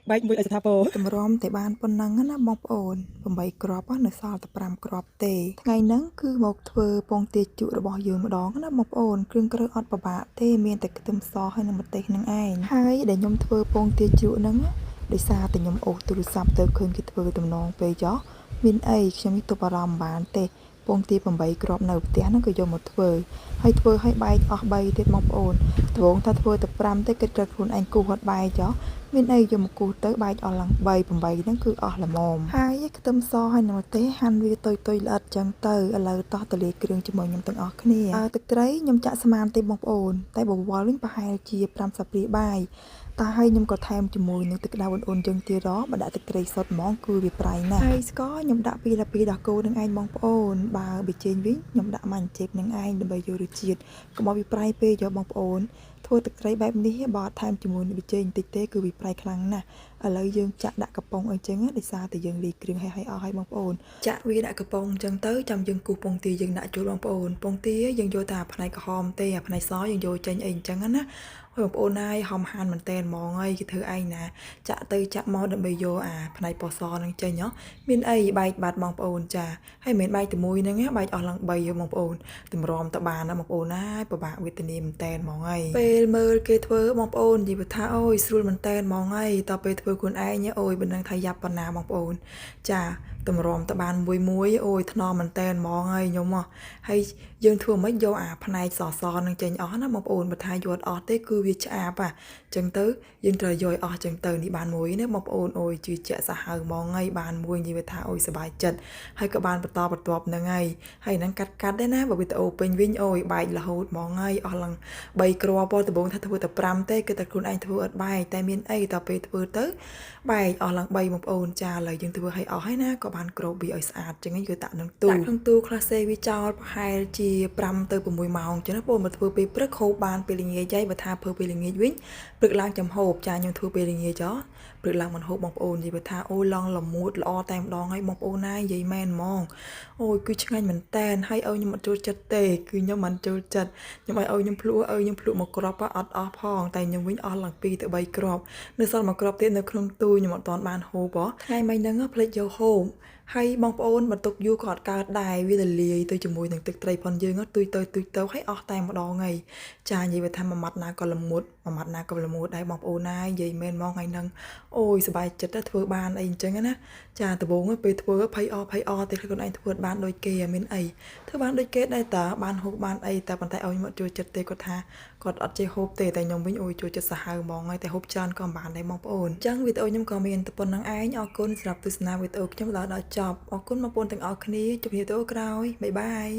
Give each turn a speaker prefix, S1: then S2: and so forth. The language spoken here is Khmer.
S1: បែកមួយឲ្យស្ថាពរ
S2: តម្រាំតែបានប៉ុណ្ណឹងណាបងប្អូន8គ្រាប់នៅសល់តែ5គ្រាប់ទេថ្ងៃហ្នឹងគឺមកធ្វើពងទាជក់របស់យើងម្ដងណាបងប្អូនគ្រឿងក្រៅអត់ពិបាកទេមានតែខ្ទឹមសហើយនិងម្ទេសនឹងឯងហើយដែលខ្ញុំធ្វើពងទាជក់ហ្នឹងដោយសារតែខ្ញុំអូសទូរស័ព្ទទៅឃើញគេធ្វើតំណងពេកចុះមានអីខ្ញុំទប់អារម្មណ៍បានទេពងទា8គ្រាប់នៅផ្ទះហ្នឹងក៏យកមកធ្វើហើយធ្វើឲ្យបែកអស់3ទៀតបងប្អូនត្បូងថាធ្វើតែ5ទេគិតក្រឹកខ្លួនឯងគូសអត់បែកចុះមានអីយកមកគូសទៅបែកអស់ឡើង3 8ហ្នឹងគឺអស់ល្មមហើយខ្ទឹមសហើយនឹងម្ទេសហាន់វាតុយល្អិតចឹងទៅឥឡូវតោះទៅលាយគ្រឿងជាមួយខ្ញុំទាំងអស់គ្នាទឹកត្រីខ្ញុំចាក់ស្មានទេបងប្អូនតែបវរវិញប្រហែលជា5សាព្រាបាយតែហើយខ្ញុំក៏ថែមជាមួយនឹងទឹកក្តៅអ៊ុនៗចឹងទៀតបើដាក់ទឹកត្រីសុទ្ធហ្មងគឺវាប្រៃណាស់ហើយស្ករខ្ញុំដាក់2ដោះគោនឹងឯងបងប្អូនបើប៊ីចេងវិញខ្ញុំដាក់ម៉ាញ់ចេកនឹងឯងដើម្បីយករសជាតិកុំឲ្យវាប្រៃពេកយកបងប្អូនធ្វើទឹកត្រីបែបនេះបើថែមជាមួយនឹងប៊ីចេងបន្តិចទេគឺវាប្រៃខ្លាំងណាស់ឥឡូវយើងចាក់ដាក់កំប៉ុងអីចឹងដោយសារតែយើងលាយគ្រឿងឲ្យអស់ហើយបងប្អូនចាក់វាដាក់កំប៉ុងចឹងទៅចាំយើងគូសពងទាយើងដាក់ចូលបងប្អូនពងទាយើងយកតែផ្នែកក្រហមទេផ្នែកសយើងយកចេញអីចឹងណាបងប្អូនហើយហំហានមែនតែនហ្មងហើយគេធ្វើឯងណាចាក់ទៅចាក់មកដើម្បីយកផ្នែកពណ៌សនឹងចេញមានអីបែកបាត់បងប្អូនចាហើយមិនមែនបែកតែមួយហ្នឹងបែកអស់ឡើង3បងប្អូនតម្រាំតបានណាបងប្អូនណាពិបាកវេទនាមែនតែនហ្មងហើយពេលមើលគេធ្វើបងប្អូននិយាយថាអូយស្រួលមែនតែនហ្មងហើយតទៅពេលធ្វើខ្លួនឯងអូយមិនដឹងថាយ៉ាប់ប៉ុណ្ណាបងប្អូនចាតម្រាំតបានមួយអូយថ្នមមែនតែនហ្មងហើយខ្ញុំហើយយើងធ្វើមិនយកផ្នែកសនឹងចេញអស់ណាបងប្អូនបើថាយកអស់ទេគឺវាឆ្អាបចឹងទៅយើងត្រូវយកអស់ចឹងទៅនេះបានមួយណាបងប្អូនអូយជឿជាក់សាហាវហ្មងហើយបានមួយនិយាយថាអូយសប្បាយចិត្តហើយក៏បានបន្តបន្ទាប់ហ្នឹងហើយហ្នឹងកាត់ដែរណាបើវីដេអូពេញវិញអូយបែករហូតហ្មងហើយអស់ឡើង3គ្រាប់ដំបូងថាធ្វើតែ5ទេគឺតែខ្លួនឯងធ្វើអត់បែកតែមានអីដល់ពេលធ្វើទៅបែកអស់ឡើង3បងប្អូនចាឥឡូវយើងធ្វើឲ្យអស់ហើយណាក៏បានគ្របវាឲ្យស្អាតចឹងគឺដាក់ក្នុងទូខ្លះសេវាចោលប្រហែលជា5ទៅ6ម៉ោងចឹងណាបងមកធ្វើពេលព្រឹកហូបបានពេលល្ងាចហើយបើថាធ្វើពេលល្ងាចវិញព្រឹកឡើងចាំហូបចាខ្ញុំធ្វើពេលល្ងាចព្រឹកឡើងមិនហូបបងប្អូននិយាយថាអូឡងលមួតល្អតែម្ដងហើយបងប្អូនណានិយាយមែនហ្មងអូយគឺឆ្ងាញ់មែនតែនហើយឲ្យខ្ញុំអត់ចូលចិត្តទេគឺខ្ញុំមិនចូលចិត្តខ្ញុំឲ្យខ្ញុំភ្លក់មកគ្រាប់អត់អស់ផងតែខ្ញុំវិញអស់ឡើង2ទៅ3គ្រាប់នៅសល់មួយគ្រាប់ទៀតនៅក្នុងទូខ្ញុំអត់ទាន់បានហូបថ្ងៃមិញហ្នឹងភ្លេចយកហូបហើយបងប្អូនបន្ទុកយូរក៏អត់កើតដែរវាទៅលាយទៅជាមួយនឹងទឹកត្រីផងយើងទុយទៅហើយអស់តែម្ដងហើយចានិយាយថាមួយម៉ាត់ណាក៏ល្មុតមួយម៉ាត់ណាក៏ល្មុតដែរបងប្អូនណានិយាយមែនហ្មងថ្ងៃហ្នឹងអូយសប្បាយចិត្តធ្វើបានអីអញ្ចឹងណាចាដំបូងពេលធ្វើភ័យអតែខ្លួនឯងធ្វើបានដូចគេមានអីធ្វើបានដូចគេដែរតាបានហូបបានអីតែប៉ុន្តែឲ្យខ្ញុំអត់ចូលចិត្តទេគាត់ថាគាត់អត់ចេះហូបទេតែខ្ញុំវិញអូយចូលចិត្តសាហាវហ្មងហើយតែហូបច្រើនក៏បានដែរបងប្អូនអញ្ចឹងវីដេអូខ្ញុំក៏មានតែប៉ុណ្្នឹងឯងអរគុណសម្រាប់ទស្សនាវីដេអូខ្ញុំដល់ចប់អរគុណបងប្អូនទាំងអស់គ្នាជួបគ្នាវីដេអូក្រោយបាយបាយ